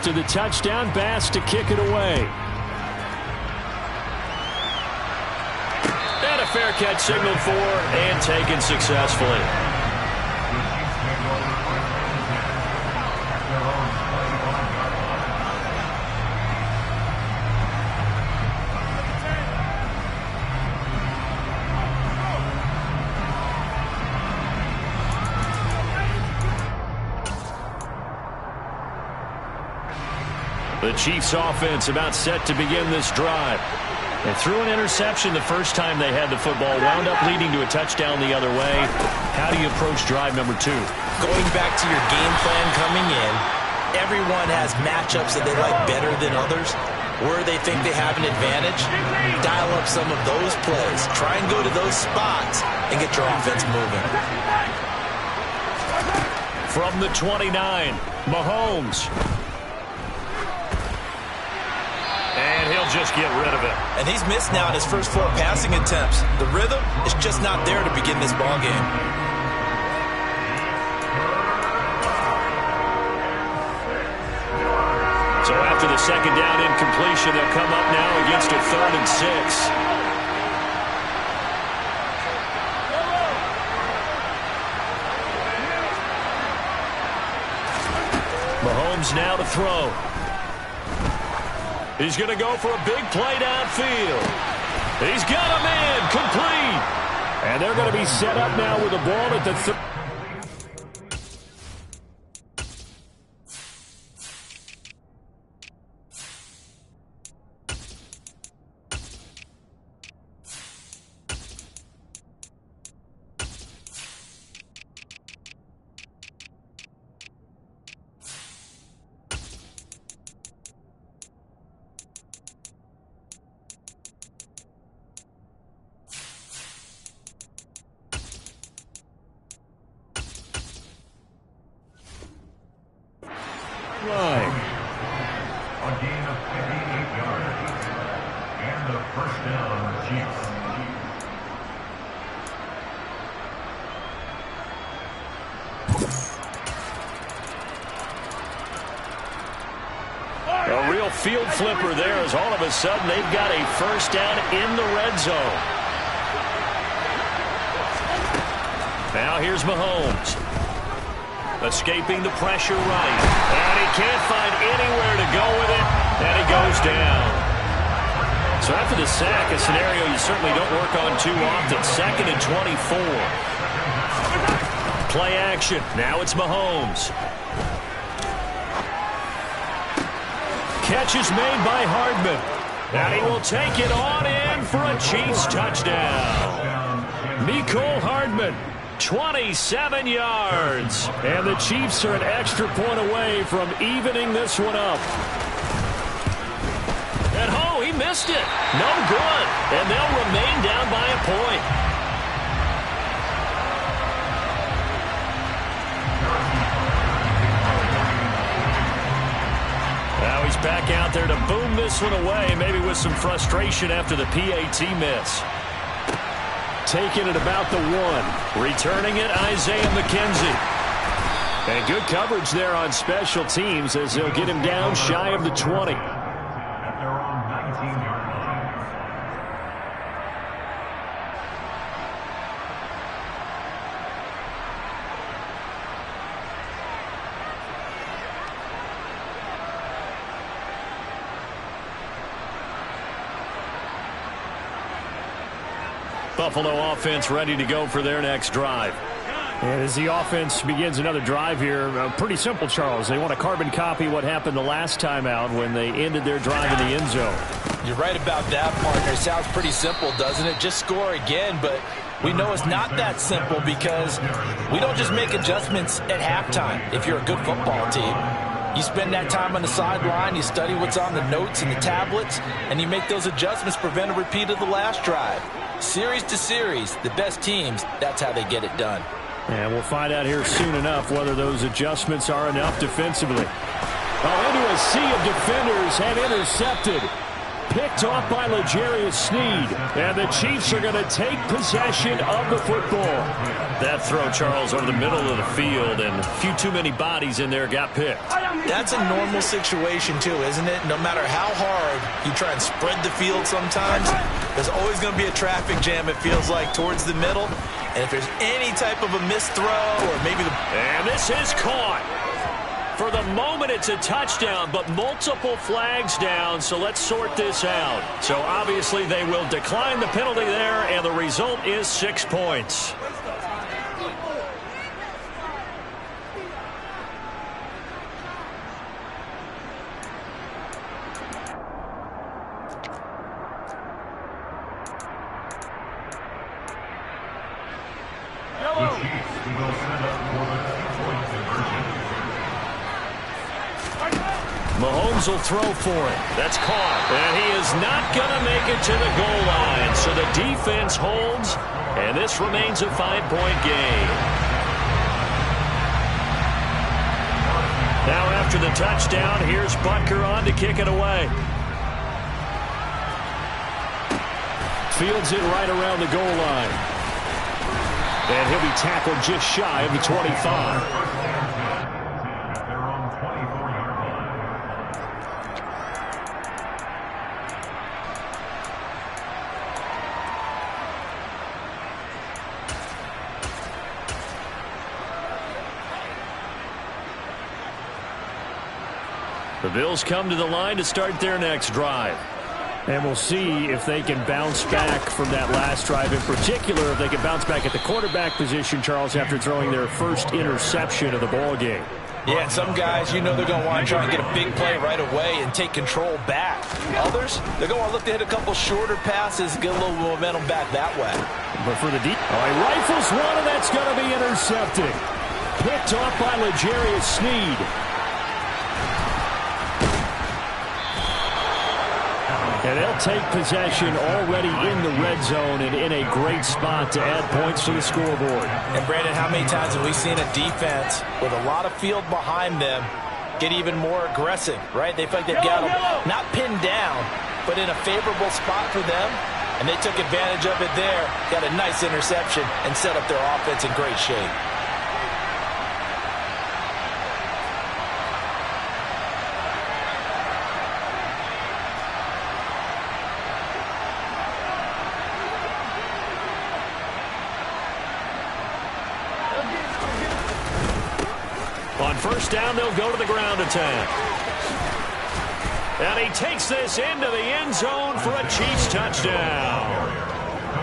to the touchdown. Bass to kick it away. And a fair catch signaled for and taken successfully. The Chiefs offense about set to begin this drive. They threw an interception the first time they had the football, wound up leading to a touchdown the other way. How do you approach drive number 2? Going back to your game plan coming in, everyone has matchups that they like better than others. Where they think they have an advantage, dial up some of those plays. Try and go to those spots and get your offense moving. From the 29, Mahomes. And he'll just get rid of it. And he's missed now in his first 4 passing attempts. The rhythm is just not there to begin this ball game. So after the second down incompletion, they'll come up now against a 3rd and 6. Mahomes now to throw. He's going to go for a big play downfield. He's got him in, complete. And they're going to be set up now with the ball at the line. A gain of 58 yards. And the first down, Chiefs. A real field flipper there as all of a sudden they've got a first down in the red zone. Now here's Mahomes. Escaping the pressure right. And he can't find anywhere to go with it. And he goes down. So after the sack, a scenario you certainly don't work on too often. 2nd and 24. Play action. Now it's Mahomes. Catch is made by Hardman. And he will take it on in for a Chiefs touchdown. Mecole Hardman. 27 yards. And the Chiefs are an extra point away from evening this one up. And oh, he missed it. No good. And they'll remain down by a point. Now he's back out there to boom this one away, maybe with some frustration after the PAT miss. Taking it about the 1. Returning it, Isaiah McKenzie. And good coverage there on special teams as they'll get him down shy of the 20. At their own 19-yard line. Buffalo offense ready to go for their next drive. And as the offense begins another drive here, pretty simple, Charles. They want to carbon copy what happened the last time out when they ended their drive in the end zone. You're right about that, partner. It sounds pretty simple, doesn't it? Just score again, but we know it's not that simple because we don't just make adjustments at halftime if you're a good football team. You spend that time on the sideline, you study what's on the notes and the tablets, and you make those adjustments to prevent a repeat of the last drive. Series to series, the best teams, that's how they get it done. And we'll find out here soon enough whether those adjustments are enough defensively. Oh, into a sea of defenders and intercepted. Picked off by L'Jarius Sneed. And the Chiefs are going to take possession of the football. That throw, Charles, over the middle of the field, and a few too many bodies in there got picked. That's a normal situation, too, isn't it? No matter how hard you try and spread the field sometimes, there's always going to be a traffic jam, it feels like, towards the middle. And if there's any type of a missed throw or maybe the... And this is caught. For the moment, it's a touchdown, but multiple flags down, so let's sort this out. So obviously they will decline the penalty there, and the result is 6 points. The Chiefs will set up for the 2-point conversion. Mahomes will throw for it. That's caught. And he is not going to make it to the goal line. So the defense holds, and this remains a 5-point game. Now after the touchdown, here's Butker on to kick it away. Fields it right around the goal line. And he'll be tackled just shy of the 25. The Bills come to the line to start their next drive. And we'll see if they can bounce back from that last drive. In particular, if they can bounce back at the quarterback position, Charles, after throwing their first interception of the ball game. Yeah, and some guys, you know they're going to want to try and get a big play right away and take control back. Others, they're going to look to hit a couple shorter passes, get a little momentum back that way. But for the deep, he rifles one, and that's going to be intercepted. Picked off by L'Jarius Sneed. And they'll take possession already in the red zone and in a great spot to add points to the scoreboard. And, Brandon, how many times have we seen a defense with a lot of field behind them get even more aggressive, right? They feel like they've got them not pinned down, but in a favorable spot for them, and they took advantage of it there, got a nice interception, and set up their offense in great shape. On first down, they'll go to the ground attack. And he takes this into the end zone for a Chiefs touchdown.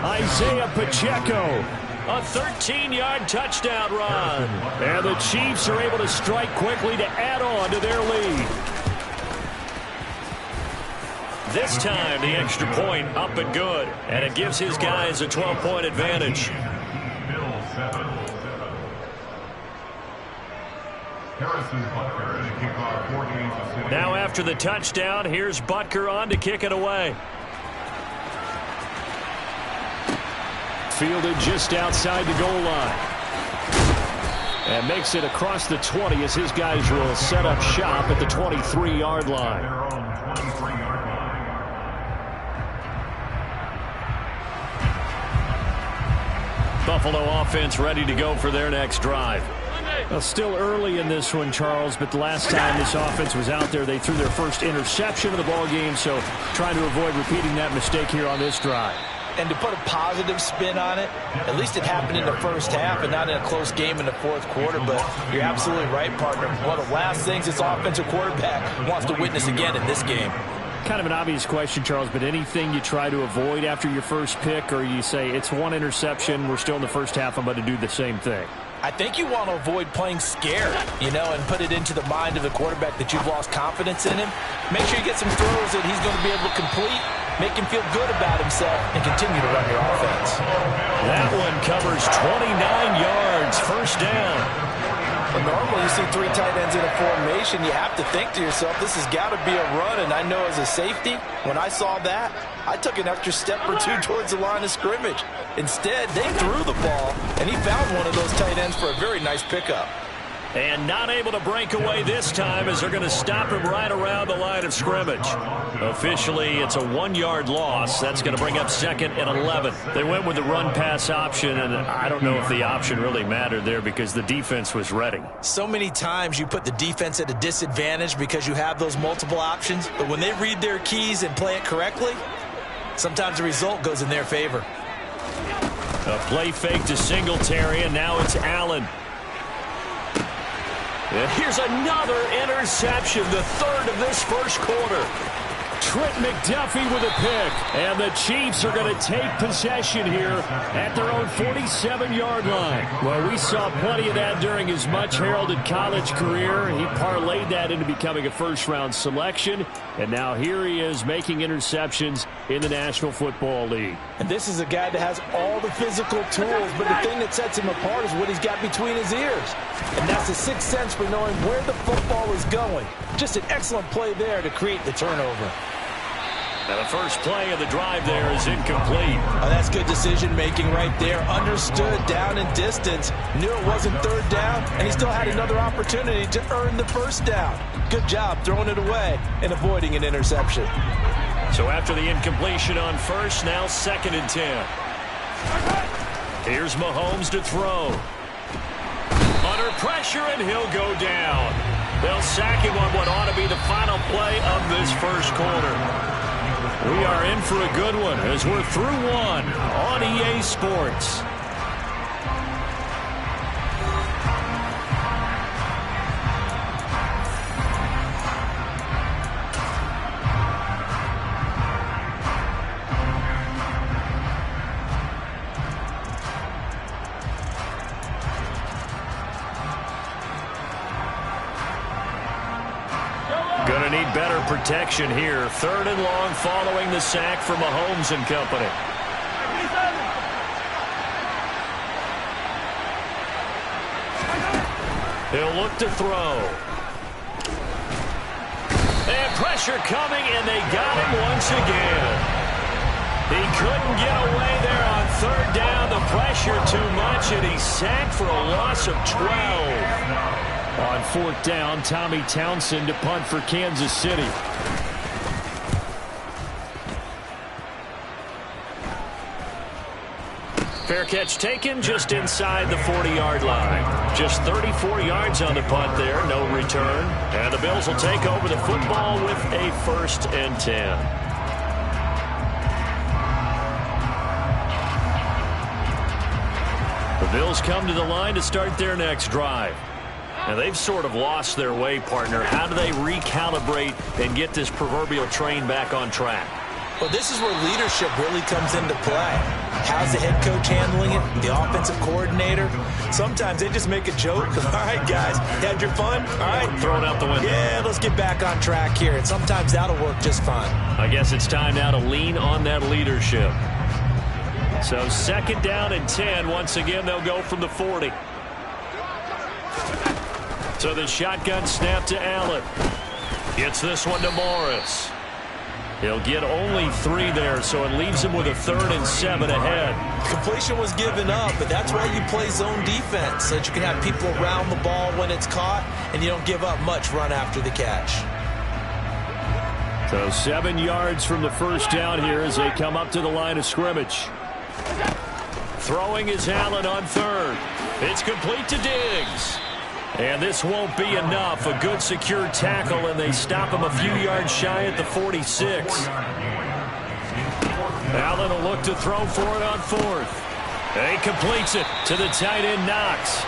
Isaiah Pacheco, a 13-yard touchdown run. And the Chiefs are able to strike quickly to add on to their lead. This time, the extra point up and good. And it gives his guys a 12-point advantage. Now after the touchdown, here's Butker on to kick it away. Fielded just outside the goal line. And makes it across the 20 as his guys will set up shop at the 23-yard line. Buffalo offense ready to go for their next drive. Well, still early in this one, Charles, but the last time this offense was out there, they threw their first interception of the ball game, so trying to avoid repeating that mistake here on this drive. And to put a positive spin on it, at least it happened in the first half and not in a close game in the fourth quarter, but you're absolutely right, partner. One of the last things this offensive quarterback wants to witness again in this game. Kind of an obvious question, Charles, but anything you try to avoid after your first pick, or you say it's one interception, we're still in the first half, I'm about to do the same thing? I think you want to avoid playing scared, and put it into the mind of the quarterback that you've lost confidence in him. Make sure you get some throws that he's going to be able to complete, make him feel good about himself, and continue to run your offense. That one covers 29 yards, first down. Well, normally you see three tight ends in a formation, you have to think to yourself, this has got to be a run, and I know as a safety, when I saw that, I took an extra step or two towards the line of scrimmage. Instead, they threw the ball, and he found one of those tight ends for a very nice pickup. And not able to break away this time as they're going to stop him right around the line of scrimmage. Officially, it's a 1-yard loss. That's going to bring up 2nd and 11. They went with the run-pass option, and I don't know if the option really mattered there because the defense was ready. So many times you put the defense at a disadvantage because you have those multiple options, but when they read their keys and play it correctly, sometimes the result goes in their favor. A play fake to Singletary, and now it's Allen. And here's another interception, the 3rd of this first quarter. Trent McDuffie with a pick. And the Chiefs are going to take possession here at their own 47-yard line. Well, we saw plenty of that during his much-heralded college career. He parlayed that into becoming a first-round selection. And now here he is making interceptions in the National Football League. And this is a guy that has all the physical tools, but the thing that sets him apart is what he's got between his ears. And that's the sixth sense for knowing where the football is going. Just an excellent play there to create the turnover. Now the first play of the drive there is incomplete. Oh, that's good decision-making right there. Understood down and distance. Knew it wasn't 3rd down, and he still had another opportunity to earn the first down. Good job throwing it away and avoiding an interception. So after the incompletion on first, now 2nd and 10. Here's Mahomes to throw. Under pressure, and he'll go down. They'll sack him on what ought to be the final play of this first quarter. We are in for a good one as we're through one on EA Sports. Gonna need better protection here. 3rd and long following the sack for Mahomes and company. He'll look to throw. And pressure coming, and they got him once again. He couldn't get away there on 3rd down. The pressure too much, and he's sacked for a loss of 12. On 4th down, Tommy Townsend to punt for Kansas City. Fair catch taken just inside the 40-yard line. Just 34 yards on the punt there, no return. And the Bills will take over the football with a 1st and 10. The Bills come to the line to start their next drive. Now, they've sort of lost their way, partner. How do they recalibrate and get this proverbial train back on track? Well, this is where leadership really comes into play. How's the head coach handling it? The offensive coordinator? Sometimes they just make a joke. All right, guys, had your fun? All right. Throw it out the window. Yeah, let's get back on track here. And sometimes that'll work just fine. I guess it's time now to lean on that leadership. So 2nd down and 10. Once again, they'll go from the 40. So the shotgun snap to Allen. Gets this one to Morris. He'll get only 3 there, so it leaves him with a 3rd and 7 ahead. Completion was given up, but that's why you play zone defense, so that you can have people around the ball when it's caught, and you don't give up much run after the catch. So 7 yards from the first down here as they come up to the line of scrimmage. Throwing is Allen on 3rd. It's complete to Diggs. And this won't be enough. A good secure tackle, and they stop him a few yards shy at the 46. Allen will look to throw for it on 4th. And he completes it to the tight end, Knox.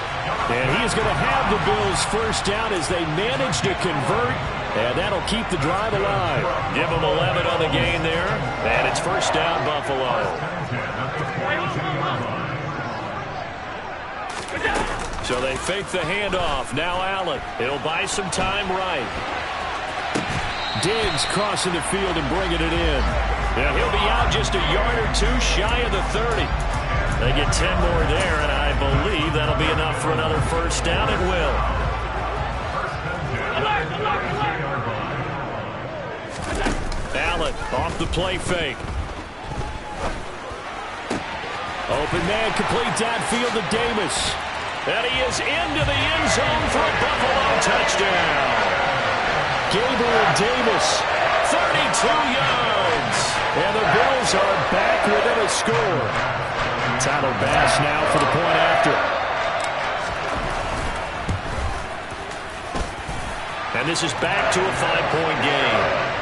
And he is going to have the Bills first down as they manage to convert. And that'll keep the drive alive. Give them 11 on the gain there. And it's first down, Buffalo. So they fake the handoff. Now Allen. It'll buy some time right. Diggs crossing the field and bringing it in. Now he'll be out just a yard or 2 shy of the 30. They get 10 more there, and I believe that'll be enough for another first down. It will. Allen off the play fake. Open man, complete downfield to Davis. And he is into the end zone for a Buffalo touchdown. Gabriel Davis, 32 yards. And the Bills are back within a score. Tyler Bass now for the point after. And this is back to a 5-point game.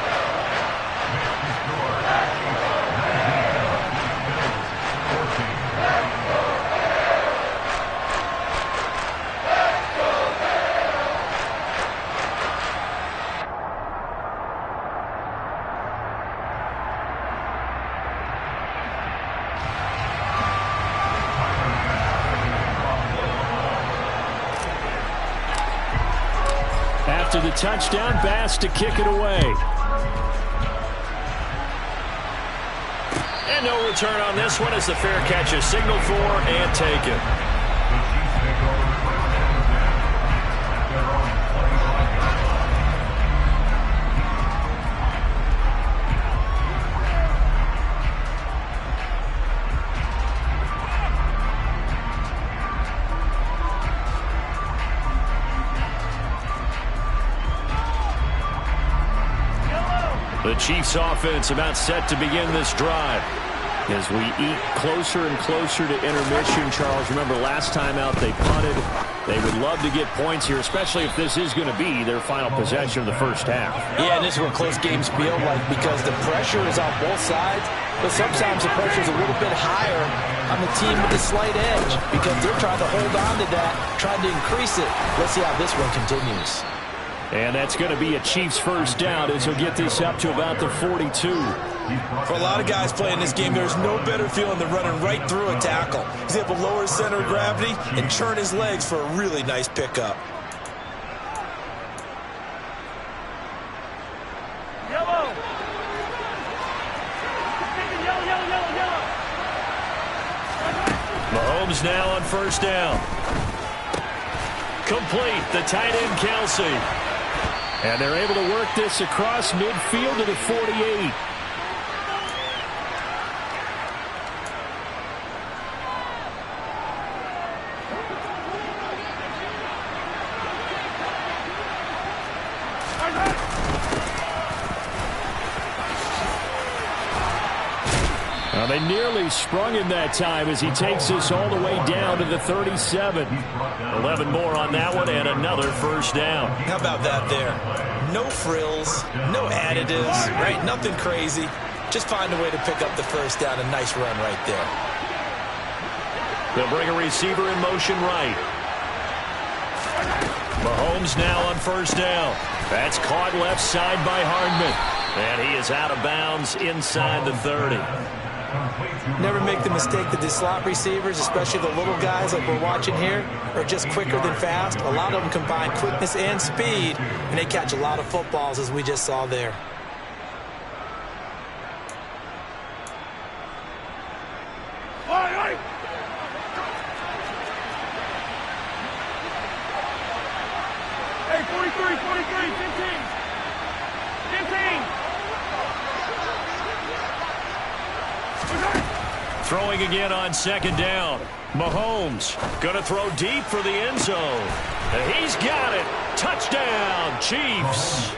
After the touchdown, Bass to kick it away. And no return on this one as the fair catch is signaled for and taken. The Chiefs offense about set to begin this drive. As we eat closer and closer to intermission, Charles, remember last time out they punted. They would love to get points here, especially if this is going to be their final possession of the first half. Yeah, and this is what close games feel like because the pressure is on both sides, but sometimes the pressure is a little bit higher on the team with a slight edge because they're trying to hold on to that, trying to increase it. Let's see how this one continues. And that's going to be a Chiefs first down as he'll get this up to about the 42. For a lot of guys playing this game, there's no better feeling than running right through a tackle. He's able to lower his center of gravity and turn his legs for a really nice pickup. Yellow. Mahomes now on first down. Complete, the tight end Kelsey. And they're able to work this across midfield to the 48. Well, they nearly sprung him that time as he takes us all the way down to the 37. 11 more on that one and another first down. How about that there? No frills, no additives, right? Nothing crazy. Just find a way to pick up the first down. A nice run right there. They'll bring a receiver in motion right. Mahomes now on first down. That's caught left side by Hardman. And he is out of bounds inside the 30. Never make the mistake that the slot receivers, especially the little guys like we're watching here, are just quicker than fast. A lot of them combine quickness and speed, and they catch a lot of footballs, as we just saw there. Hey, 43, 15. 15. Throwing again on second down. Mahomes going to throw deep for the end zone. He's got it. Touchdown, Chiefs.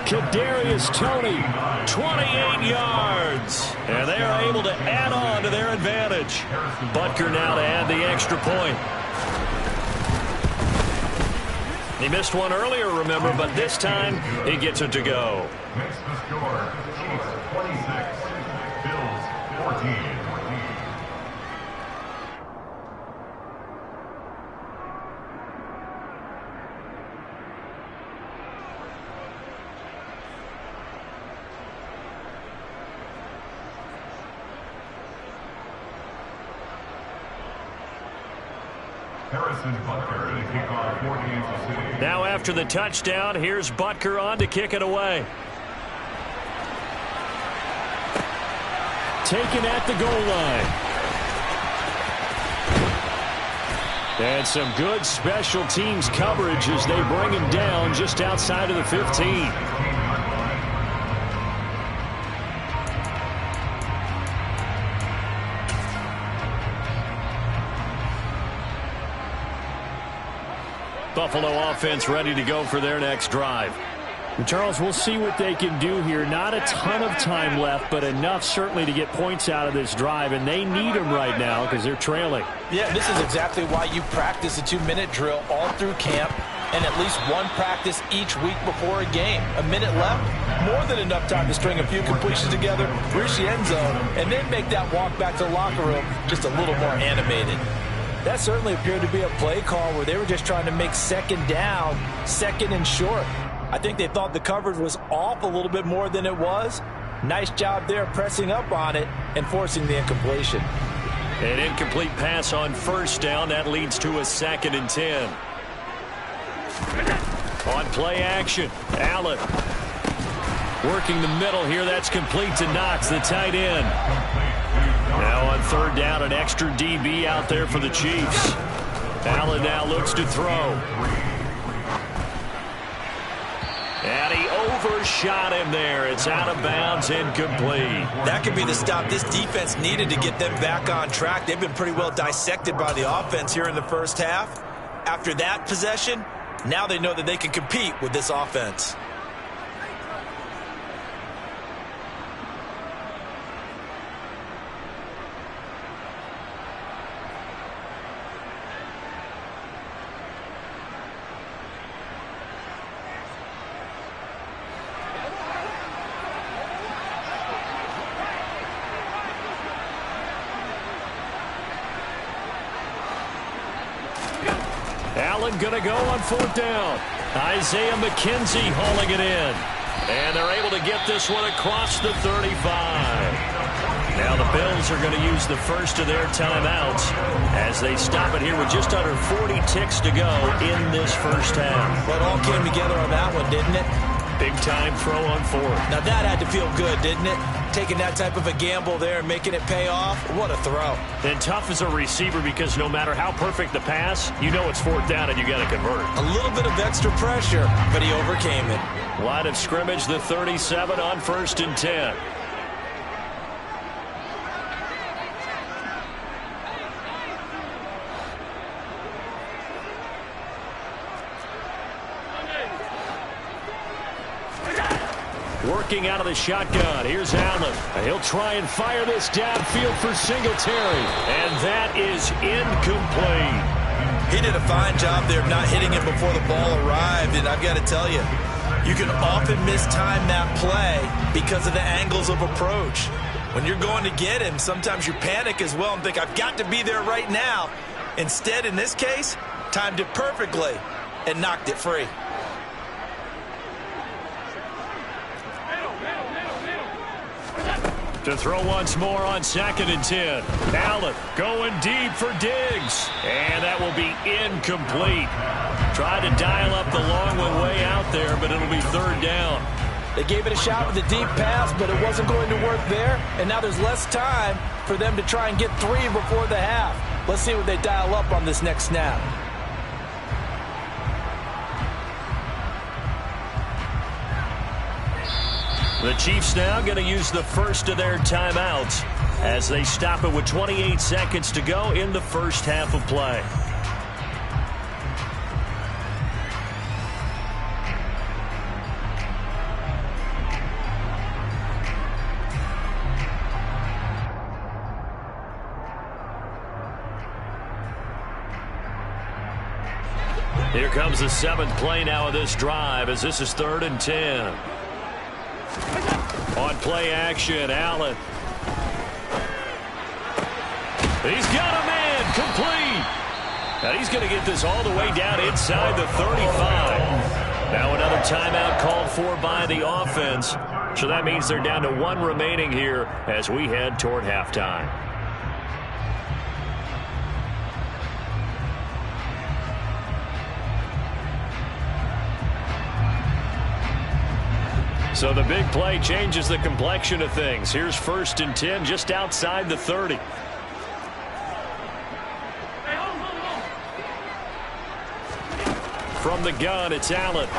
Kadarius Toney, 28 yards. And they are able to add on to their advantage. Butker now to add the extra point. He missed one earlier, remember, but this time he gets it to go. Makes the score, Chiefs 26, Bills 14. Now after the touchdown, here's Butker on to kick it away. Taken at the goal line. And some good special teams coverage as they bring him down just outside of the 15. Buffalo offense ready to go for their next drive. And Charles, we'll see what they can do here. Not a ton of time left, but enough certainly to get points out of this drive, and they need them right now because they're trailing. Yeah, this is exactly why you practice a 2-minute drill all through camp and at least one practice each week before a game. A minute left, more than enough time to string a few completions together, reach the end zone, and then make that walk back to the locker room just a little more animated. That certainly appeared to be a play call where they were just trying to make second down, second and short. I think they thought the coverage was off a little bit more than it was. Nice job there pressing up on it and forcing the incompletion. An incomplete pass on first down. That leads to a 2nd and 10. On play action, Allen working the middle here. That's complete to Knox, the tight end. Now on 3rd down, an extra DB out there for the Chiefs. Allen now looks to throw. And he overshot him there. It's out of bounds, incomplete. That could be the stop this defense needed to get them back on track. They've been pretty well dissected by the offense here in the first half. After that possession, now they know that they can compete with this offense. Allen going to go on 4th down. Isaiah McKenzie hauling it in. And they're able to get this one across the 35. Now the Bills are going to use the first of their timeouts as they stop it here with just under 40 ticks to go in this first half. Well, it all came together on that one, didn't it? Big time throw on 4th. Now that had to feel good, didn't it? Taking that type of a gamble there and making it pay off. What a throw. And tough as a receiver because no matter how perfect the pass, you know it's 4th down and you got to convert. A little bit of extra pressure, but he overcame it. Line of scrimmage, the 37 on 1st and 10. Working out of the shotgun. Here's Allen. He'll try and fire this downfield for Singletary. And that is incomplete. He did a fine job there of not hitting him before the ball arrived. And I've got to tell you, you can often mistime that play because of the angles of approach. When you're going to get him, sometimes you panic as well and think, I've got to be there right now. Instead, in this case, timed it perfectly and knocked it free. To throw once more on 2nd and 10. Allen going deep for Diggs. And that will be incomplete. Tried to dial up the long one way out there, but it'll be 3rd down. They gave it a shot with a deep pass, but it wasn't going to work there. And now there's less time for them to try and get 3 before the half. Let's see what they dial up on this next snap. The Chiefs now going to use the first of their timeouts as they stop it with 28 seconds to go in the first half of play. Here comes the 7th play now of this drive as this is 3rd and 10. On play action, Allen. He's got a man complete. Now he's going to get this all the way down inside the 35. Now another timeout called for by the offense. So that means they're down to 1 remaining here as we head toward halftime. So the big play changes the complexion of things. Here's 1st and 10 just outside the 30. From the gun, it's Allen.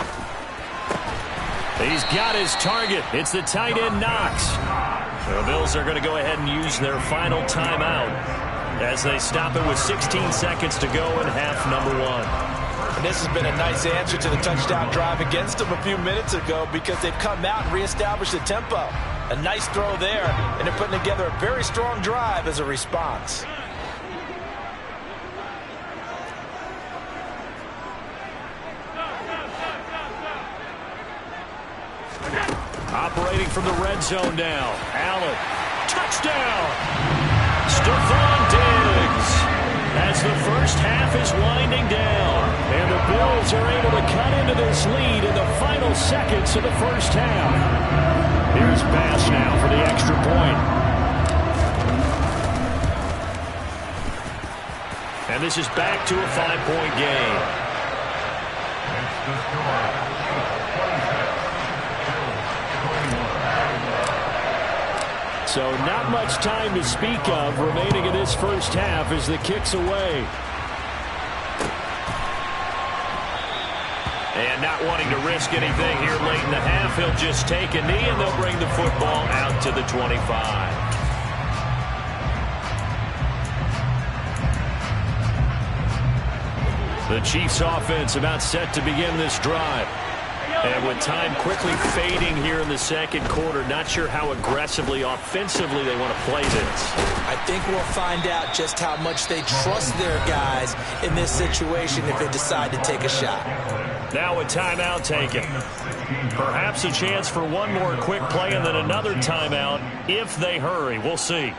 He's got his target. It's the tight end Knox. The Bills are going to go ahead and use their final timeout as they stop it with 16 seconds to go in half number 1. And this has been a nice answer to the touchdown drive against them a few minutes ago because they've come out and reestablished the tempo. A nice throw there, and they're putting together a very strong drive as a response. Operating from the red zone now. Allen. Touchdown! Stephon Diggs. As the first half is winding down. And the Bills are able to cut into this lead in the final seconds of the first half. Here's Bass now for the extra point. And this is back to a 5-point game. It's the score. So not much time to speak of remaining in this first half as the kick's away. And not wanting to risk anything here late in the half, he'll just take a knee and they'll bring the football out to the 25. The Chiefs offense about set to begin this drive. And with time quickly fading here in the second quarter, not sure how aggressively, offensively they want to play this. I think we'll find out just how much they trust their guys in this situation if they decide to take a shot. Now a timeout taken. Perhaps a chance for one more quick play and then another timeout if they hurry. We'll see.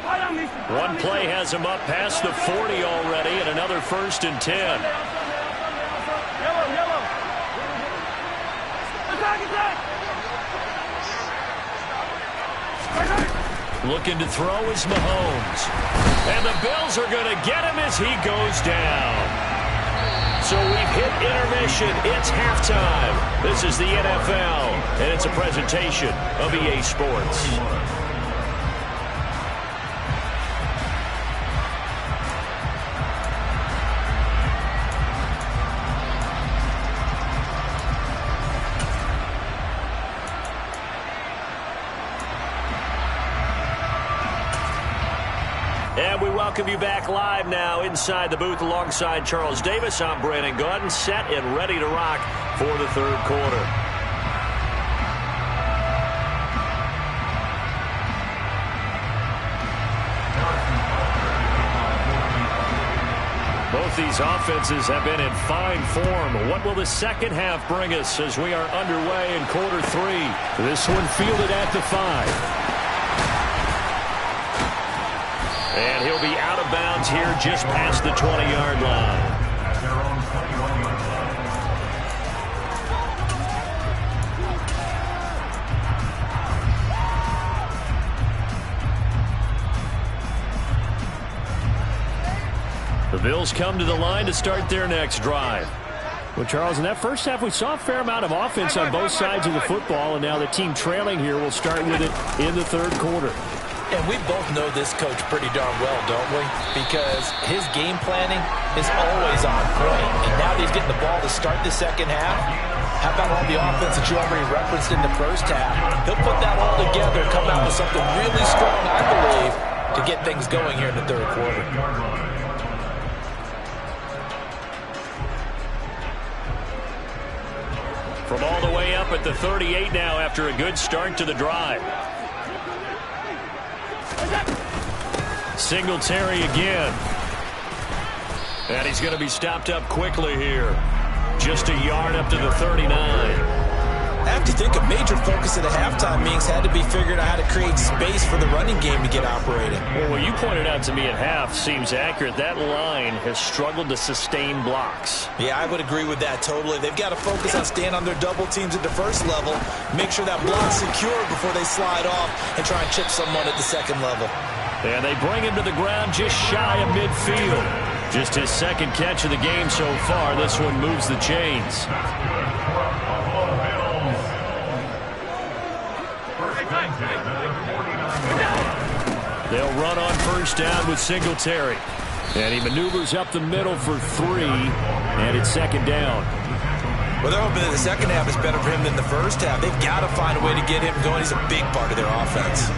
One play has them up past the 40 already and another 1st and 10. Looking to throw is Mahomes. And the Bills are going to get him as he goes down. So we've hit intermission. It's halftime. This is the NFL, and it's a presentation of EA Sports. And we welcome you back live now inside the booth alongside Charles Davis. I'm Brandon Gaudin, set and ready to rock for the third quarter. Both these offenses have been in fine form. What will the second half bring us as we are underway in quarter 3? This one fielded at the 5. And he'll be out of bounds here just past the 20-yard line. At their own 21-yard line. The Bills come to the line to start their next drive. Well, Charles, in that first half, we saw a fair amount of offense on both sides of the football, and now the team trailing here will start with it in the third quarter. And we both know this coach pretty darn well, don't we? Because his game planning is always on point. And now that he's getting the ball to start the second half, how about all the offense that you already referenced in the first half? He'll put that all together and come out with something really strong, I believe, to get things going here in the third quarter. From all the way up at the 38 now after a good start to the drive. Singletary again. And he's going to be stopped up quickly here. Just a yard up to the 39. I have to think a major focus of the halftime meetings had to be figuring out how to create space for the running game to get operating. Well, what you pointed out to me at half seems accurate. That line has struggled to sustain blocks. Yeah, I would agree with that totally. They've got to focus on staying on their double teams at the first level, make sure that block's secure before they slide off and try and chip someone at the second level. And they bring him to the ground just shy of midfield. Just his second catch of the game so far. This one moves the chains. They'll run on first down with Singletary. And he maneuvers up the middle for 3. And it's second down. Well, they're hoping that the second half is better for him than the first half. They've got to find a way to get him going. He's a big part of their offense.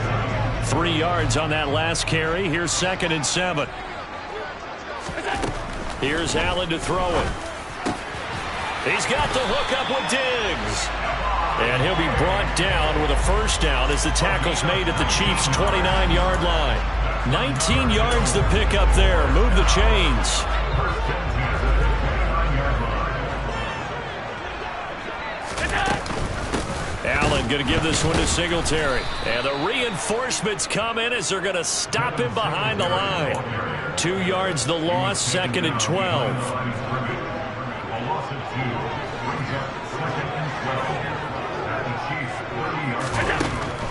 3 yards on that last carry. Here's 2nd and 7. Here's Allen to throw it. He's got the hook up with Diggs. And he'll be brought down with a first down as the tackle's made at the Chiefs' 29-yard line. 19 yards to pick up there. Move the chains. Allen going to give this one to Singletary. And the reinforcements come in as they're going to stop him behind the line. 2 yards the loss, 2nd and 12.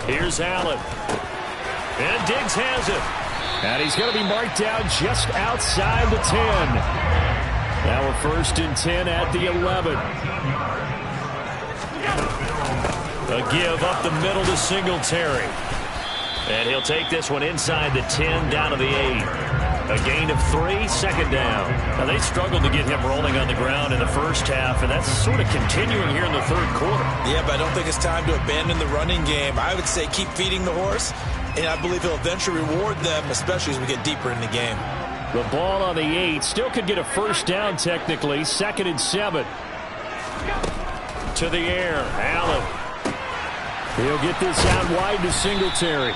Here's Allen. And Diggs has it. And he's going to be marked down just outside the 10. Now we're 1st and 10 at the 11. A give up the middle to Singletary. And he'll take this one inside the 10 down to the 8. A gain of 3, 2nd down. Now they struggled to get him rolling on the ground in the first half, and that's sort of continuing here in the 3rd quarter. Yeah, but I don't think it's time to abandon the running game. I would say keep feeding the horse, and I believe he'll eventually reward them, especially as we get deeper in the game. The ball on the 8. Still could get a first down technically. 2nd and 7. To the air. Allen. He'll get this out wide to Singletary.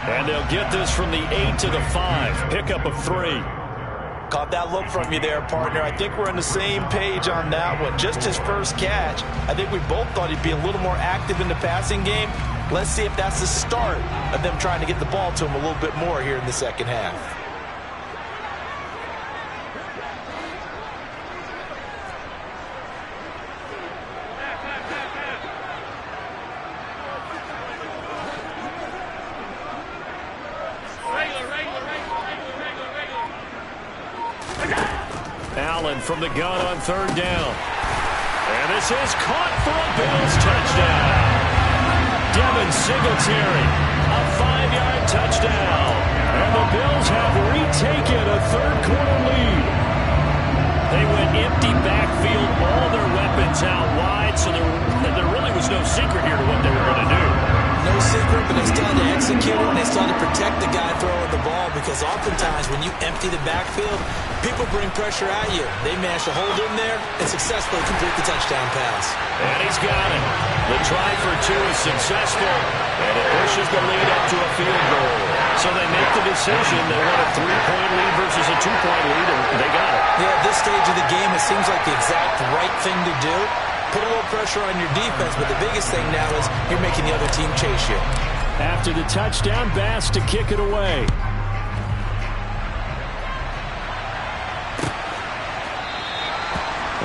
And they'll get this from the 8 to the 5. Pickup of 3. Caught that look from you there, partner. I think we're on the same page on that one. Just his first catch. I think we both thought he'd be a little more active in the passing game. Let's see if that's the start of them trying to get the ball to him a little bit more here in the second half. Allen from the gun on 3rd down. And this is caught for a Bills touchdown. Devin Singletary, a 5-yard touchdown. And the Bills have retaken a 3rd quarter lead. They went empty backfield, all their weapons out wide, so there really was no secret here to what they were going to do. No secret, but they still had to execute it, and they still had to protect the guy throwing the ball, because oftentimes when you empty the backfield, people bring pressure at you. They managed to hold in there and successfully complete the touchdown pass. And he's got it. The try for 2 is successful, and it pushes the lead up to a field goal. So they make the decision. They want a 3-point lead versus a 2-point lead, and they got it. Yeah, at this stage of the game, it seems like the exact right thing to do. Put a little pressure on your defense, but the biggest thing now is you're making the other team chase you. After the touchdown, Bass to kick it away.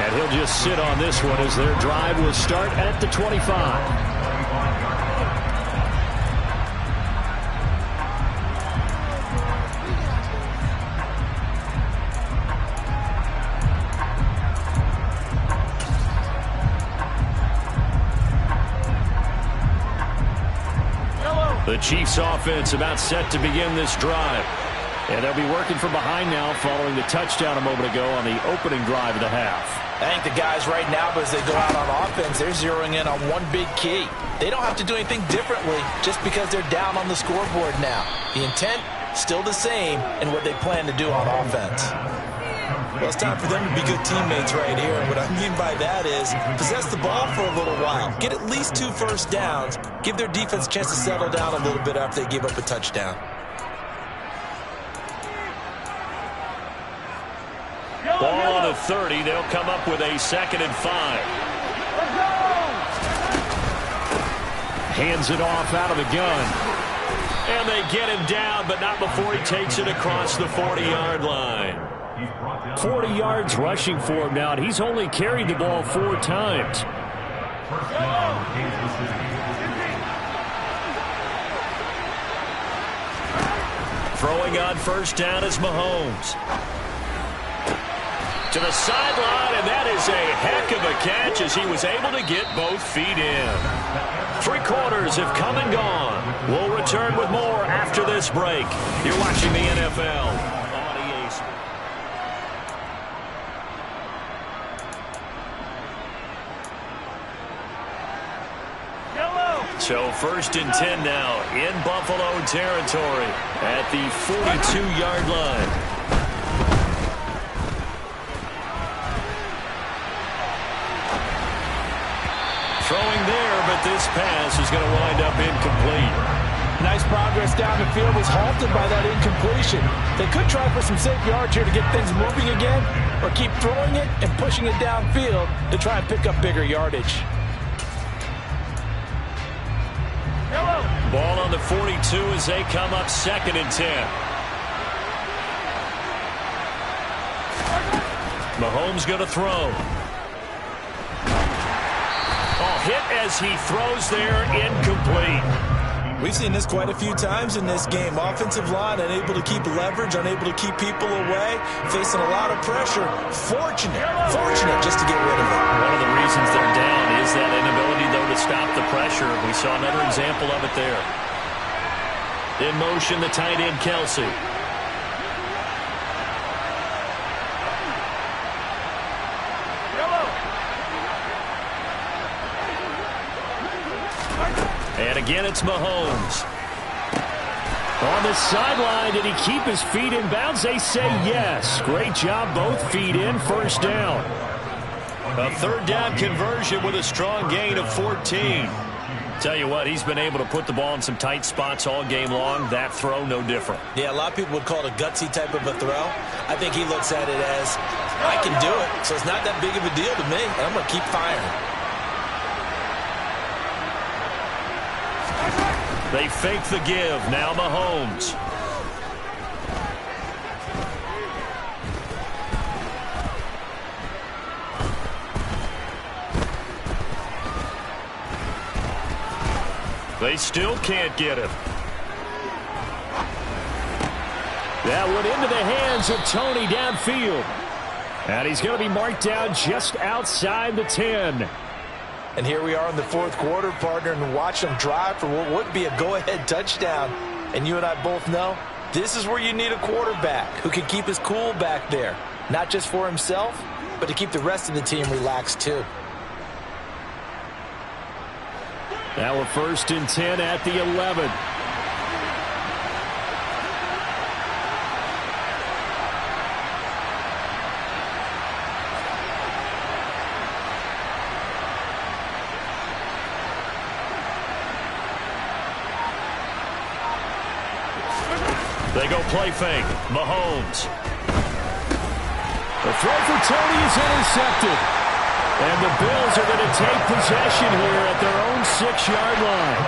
And he'll just sit on this one as their drive will start at the 25. The Chiefs offense about set to begin this drive. And they'll be working from behind now following the touchdown a moment ago on the opening drive of the half. I think the guys right now, as they go out on offense, they're zeroing in on one big key. They don't have to do anything differently just because they're down on the scoreboard now. The intent, still the same, and what they plan to do on offense. Well, it's time for them to be good teammates right here. And what I mean by that is possess the ball for a little while. Get at least 2 first downs. Give their defense a chance to settle down a little bit after they give up a touchdown. Ball on the 30. They'll come up with a 2nd and 5. Hands it off out of the gun. And they get him down, but not before he takes it across the 40-yard line. 40 yards rushing for him now, and he's only carried the ball 4 times. Throwing on first down is Mahomes. To the sideline, and that is a heck of a catch as he was able to get both feet in. 3 quarters have come and gone. We'll return with more after this break. You're watching the NFL on EA Sports. So 1st and 10 now in Buffalo territory at the 42-yard line. this pass is going to wind up incomplete. Nice progress down the field was halted by that incompletion. They could try for some safe yards here to get things moving again, or keep throwing it and pushing it downfield to try and pick up bigger yardage. Ball on the 42 as they come up 2nd and 10. Mahomes going to throw. Hit as he throws there, incomplete. We've seen this quite a few times in this game. Offensive line unable to keep leverage, unable to keep people away, facing a lot of pressure. Fortunate just to get rid of it. One of the reasons they're down is that inability, though, to stop the pressure. We saw another example of it there. In motion, the tight end, Kelsey. And again, it's Mahomes. On the sideline, did he keep his feet in bounds? They say yes. Great job, both feet in, 1st down. A 3rd down conversion with a strong gain of 14. Tell you what, he's been able to put the ball in some tight spots all game long. That throw, no different. Yeah, a lot of people would call it a gutsy type of a throw. I think he looks at it as, I can do it, so it's not that big of a deal to me, and I'm going to keep firing. They fake the give. Now Mahomes. They still can't get him. That went into the hands of Tony downfield. And he's going to be marked down just outside the 10. And here we are in the 4th quarter, partner, and watch them drive for what would be a go-ahead touchdown. And you and I both know this is where you need a quarterback who can keep his cool back there. Not just for himself, but to keep the rest of the team relaxed too. Now we're 1st and 10 at the 11. They go play fake. Mahomes. The throw for Tony is intercepted. And the Bills are going to take possession here at their own 6-yard line.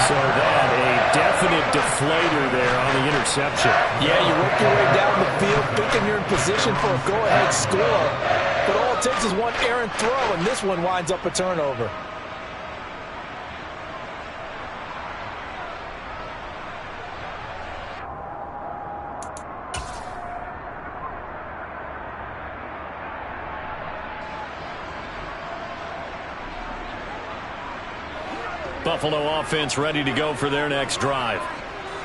So that a definite deflator there on the interception. Yeah, you work your way down the field thinking you're in position for a go-ahead score. But all it takes is one errant throw, and this one winds up a turnover. Buffalo offense ready to go for their next drive.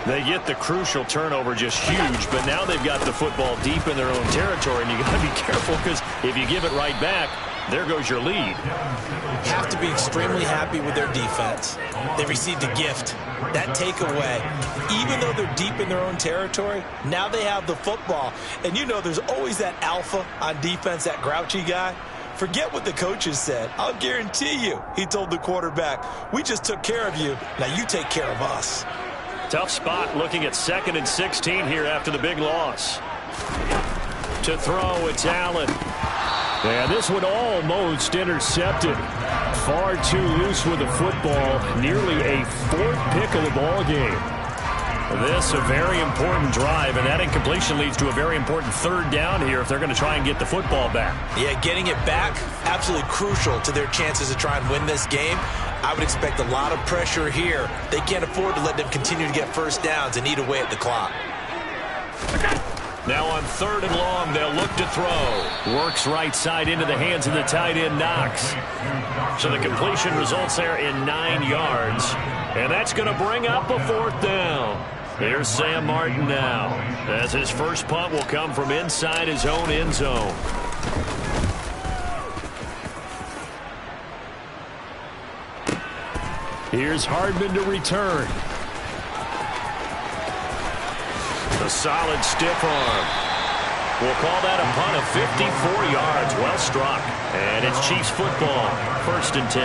They get the crucial turnover, just huge, but now they've got the football deep in their own territory, and you got to be careful because if you give it right back, there goes your lead. Have to be extremely happy with their defense. They received a gift. That takeaway, even though they're deep in their own territory, now they have the football. And you know there's always that alpha on defense, that grouchy guy. Forget what the coaches said. I'll guarantee you, he told the quarterback, we just took care of you. Now you take care of us. Tough spot looking at 2nd and 16 here after the big loss. To throw, it's Allen. Yeah, this one almost intercepted. Far too loose with the football. Nearly a 4th pick of the ball game. This a very important drive, and that incompletion leads to a very important 3rd down here if they're going to try and get the football back. Yeah, getting it back, absolutely crucial to their chances to try and win this game. I would expect a lot of pressure here. They can't afford to let them continue to get 1st downs and eat away at the clock. Now on 3rd and long, they'll look to throw. Works right side into the hands of the tight end, Knox. So the completion results there in 9 yards. And that's going to bring up a 4th down. Here's Sam Martin now, as his first punt will come from inside his own end zone. Here's Hardman to return. A solid stiff arm. We'll call that a punt of 54 yards. Well struck. And it's Chiefs football. 1st and 10.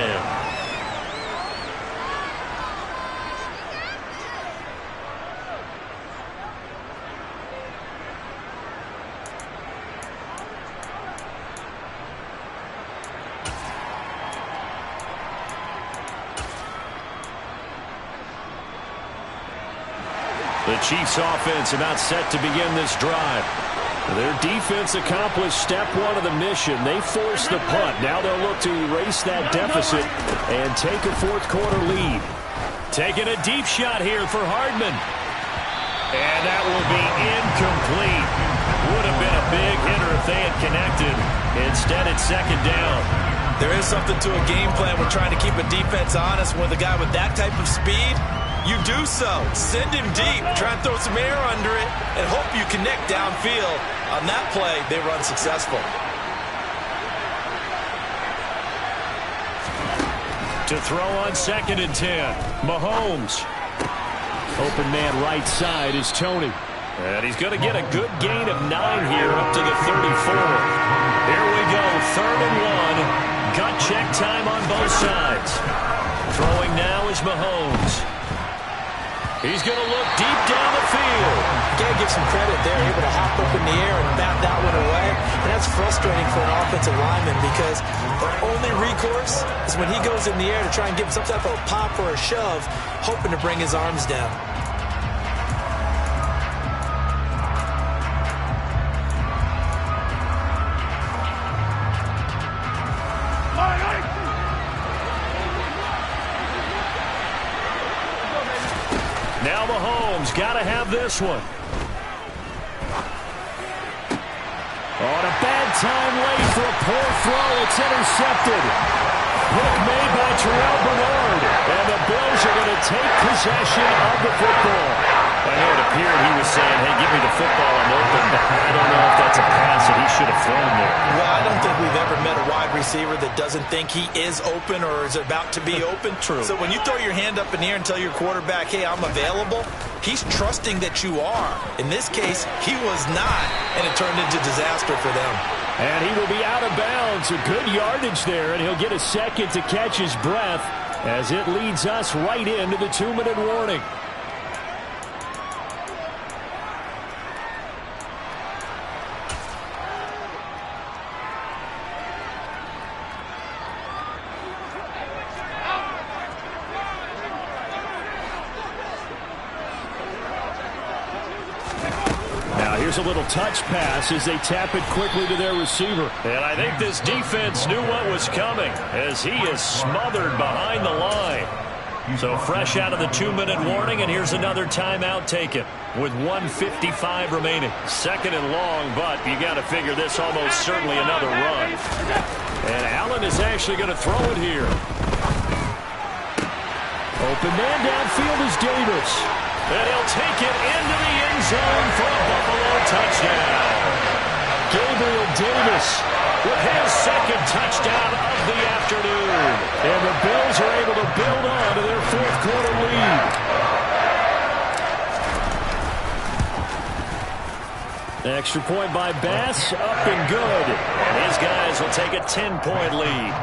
The Chiefs offense about set to begin this drive. Their defense accomplished step one of the mission. They forced the punt. Now they'll look to erase that deficit and take a fourth quarter lead. Taking a deep shot here for Hardman. And that will be incomplete. Would have been a big hitter if they had connected. Instead, it's second down. There is something to a game plan when trying to keep a defense honest. With a guy with that type of speed, you do so. Send him deep. Try and throw some air under it and hope you connect downfield. On that play, they were unsuccessful. To throw on 2nd and 10. Mahomes. Open man right side is Tony. And he's going to get a good gain of 9 here up to the 34. Here we go, 3rd and 1. Gut check time on both sides. Throwing now is Mahomes. He's going to look deep down the field. You got to give some credit there, able to hop up in the air and bat that one away. And that's frustrating for an offensive lineman because the only recourse is when he goes in the air to try and give some type of a pop or a shove, hoping to bring his arms down. Now Mahomes got to have this one. On a bad time late for a poor throw. It's intercepted. Pick made by Terrell Bernard. And the Bills are going to take possession of the football. I know it appeared he was saying, hey, give me the football, I'm open. But I don't know if that's a pass that he should have thrown there. Well, I don't think we've ever met a wide receiver that doesn't think he is open or is about to be open. True. So when you throw your hand up in the air and tell your quarterback, hey, I'm available, he's trusting that you are. In this case, he was not, and it turned into disaster for them. And he will be out of bounds. A good yardage there, and he'll get a second to catch his breath as it leads us right into the 2-minute warning. Here's a little touch pass as they tap it quickly to their receiver. And I think this defense knew what was coming as he is smothered behind the line. So fresh out of the 2-minute warning, and here's another timeout taken with 1:55 remaining. 2nd and long, but you got to figure this almost certainly another run. And Allen is actually going to throw it here. Open man downfield is Davis. And he'll take it into the end zone for a Buffalo touchdown. Gabriel Davis with his 2nd touchdown of the afternoon. And the Bills are able to build on to their 4th quarter lead. Extra point by Bass, up and good. And these guys will take a 10-point lead.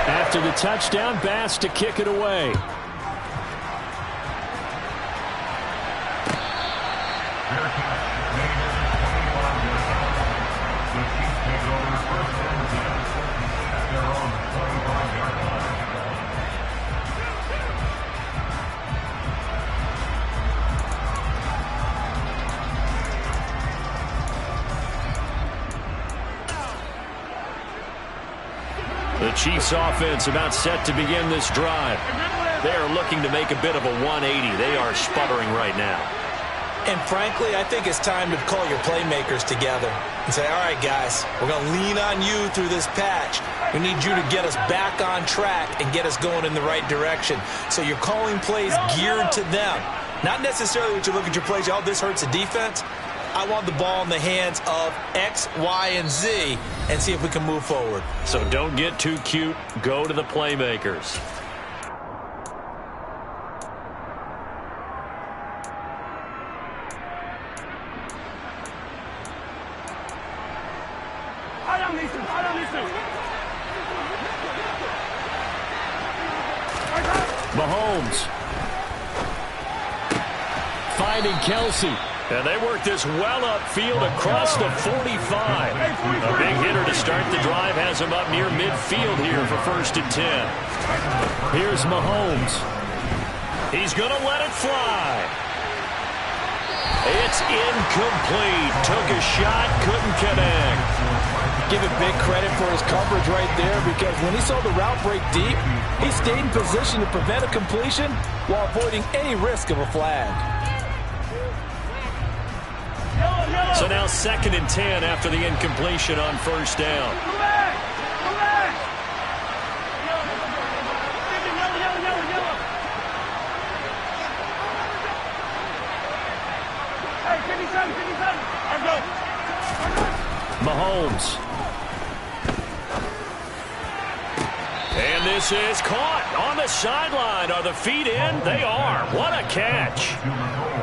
After the touchdown, Bass to kick it away. The Chiefs offense about set to begin this drive. They are looking to make a bit of a 180. They are sputtering right now. And frankly, I think it's time to call your playmakers together and say, all right, guys, we're going to lean on you through this patch. We need you to get us back on track and get us going in the right direction. So you're calling plays geared to them. Not necessarily what you look at your plays, oh, this hurts the defense. I want the ball in the hands of X, Y, and Z and see if we can move forward. So don't get too cute. Go to the playmakers. Mahomes finding Kelsey. And they work this well upfield across the 45. A big hitter to start the drive has him up near midfield here for 1st and 10. Here's Mahomes. He's going to let it fly. It's incomplete. Took a shot, couldn't connect. Give him big credit for his coverage right there, because when he saw the route break deep, he stayed in position to prevent a completion while avoiding any risk of a flag. So now 2nd and 10 after the incompletion on 1st down. Mahomes. And this is caught on the sideline. Are the feet in? They are. What a catch.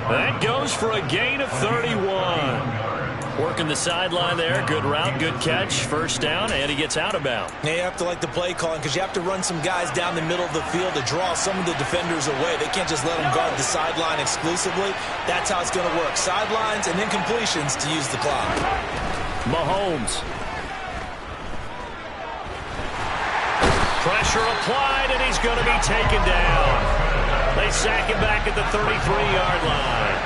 That goes for a gain of 31. Working the sideline there. Good route, good catch. 1st down, and he gets out of bounds. You have to like the play calling, because you have to run some guys down the middle of the field to draw some of the defenders away. They can't just let them guard the sideline exclusively. That's how it's going to work. Sidelines and incompletions to use the clock. Mahomes. Pressure applied, and he's going to be taken down. They sack him back at the 33-yard line.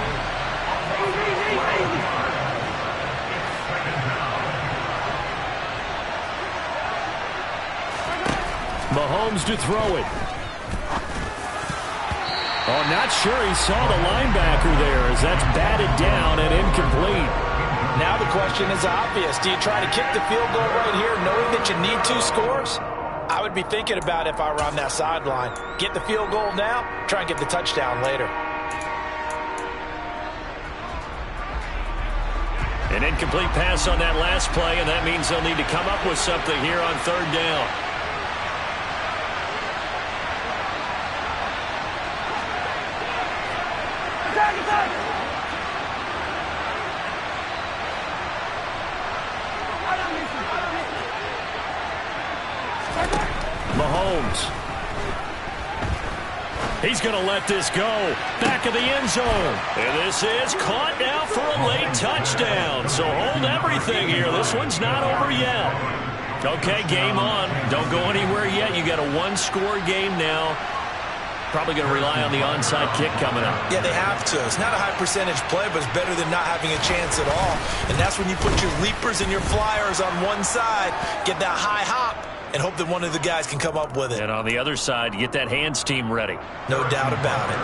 Mahomes to throw it. Oh, not sure he saw the linebacker there, as that's batted down and incomplete. Now the question is obvious. Do you try to kick the field goal right here knowing that you need 2 scores? I would be thinking about it if I were on that sideline. Get the field goal now, try and get the touchdown later. An incomplete pass on that last play, and that means they'll need to come up with something here on 3rd down. Mahomes. He's going to let this go. Back of the end zone. And this is caught now for a late touchdown. So hold everything here. This one's not over yet. Okay, game on. Don't go anywhere yet. You got a 1-score game now. Probably going to rely on the onside kick coming up. Yeah, they have to. It's not a high percentage play, but it's better than not having a chance at all. And that's when you put your leapers and your flyers on one side, get that high hop, and hope that one of the guys can come up with it. And on the other side, you get that hands team ready. No doubt about it.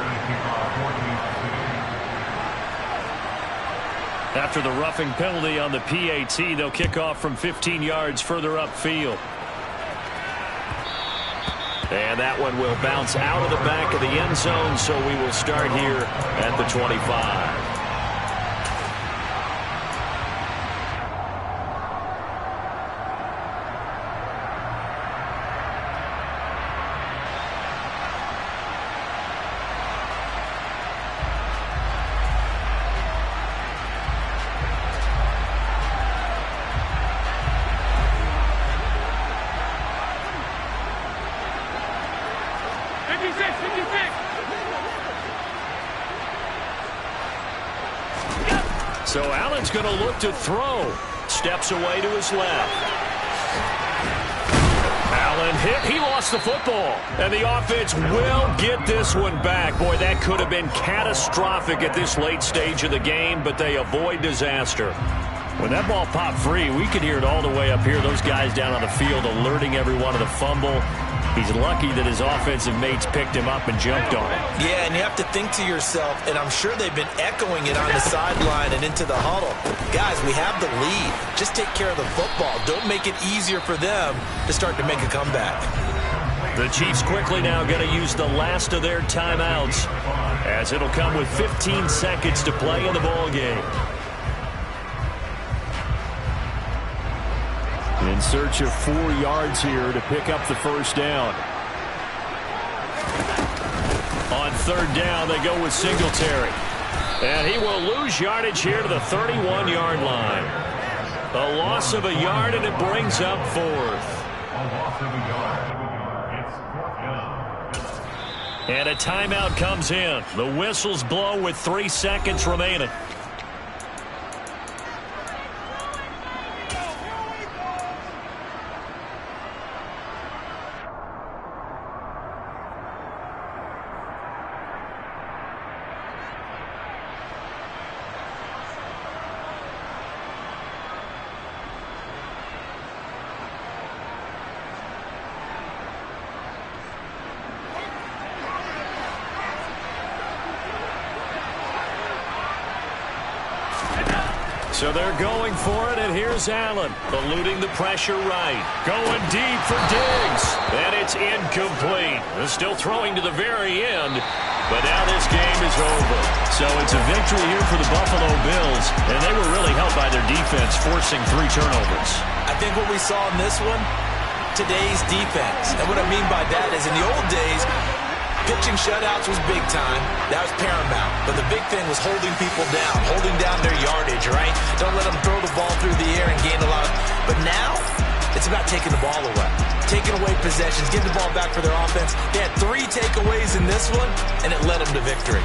After the roughing penalty on the PAT, they'll kick off from 15 yards further upfield. And that one will bounce out of the back of the end zone, so we will start here at the 25. So Allen's going to look to throw. Steps away to his left. Allen hit. He lost the football. And the offense will get this one back. Boy, that could have been catastrophic at this late stage of the game, but they avoid disaster. When that ball popped free, we could hear it all the way up here. Those guys down on the field alerting everyone of the fumble. He's lucky that his offensive mates picked him up and jumped on it. Yeah, and you have to think to yourself, and I'm sure they've been echoing it on the sideline and into the huddle. Guys, we have the lead. Just take care of the football. Don't make it easier for them to start to make a comeback. The Chiefs quickly now going to use the last of their timeouts, as it'll come with 15 seconds to play in the ball game. In search of 4 yards here to pick up the first down. On 3rd down, they go with Singletary. And he will lose yardage here to the 31-yard line. A loss of a yard, and it brings up 4th. A loss of a yard. It's 4th down. And a timeout comes in. The whistles blow with 3 seconds remaining. So they're going for it, and here's Allen, eluding the pressure right. Going deep for Diggs, and it's incomplete. They're still throwing to the very end, but now this game is over. So it's a victory here for the Buffalo Bills, and they were really helped by their defense, forcing 3 turnovers. I think what we saw in this one, today's defense. And what I mean by that is in the old days, pitching shutouts was big time. That was paramount. But the big thing was holding people down, holding down their yardage, right? Don't let them throw the ball through the air and gain a lot. But now, it's about taking the ball away. Taking away possessions, getting the ball back for their offense. They had 3 takeaways in this one, and it led them to victory.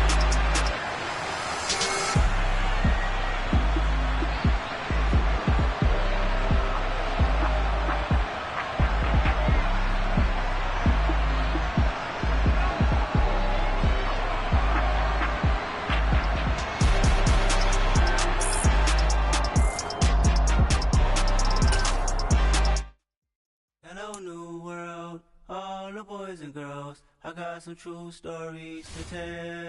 New world, all the boys and girls, I got some true stories to tell.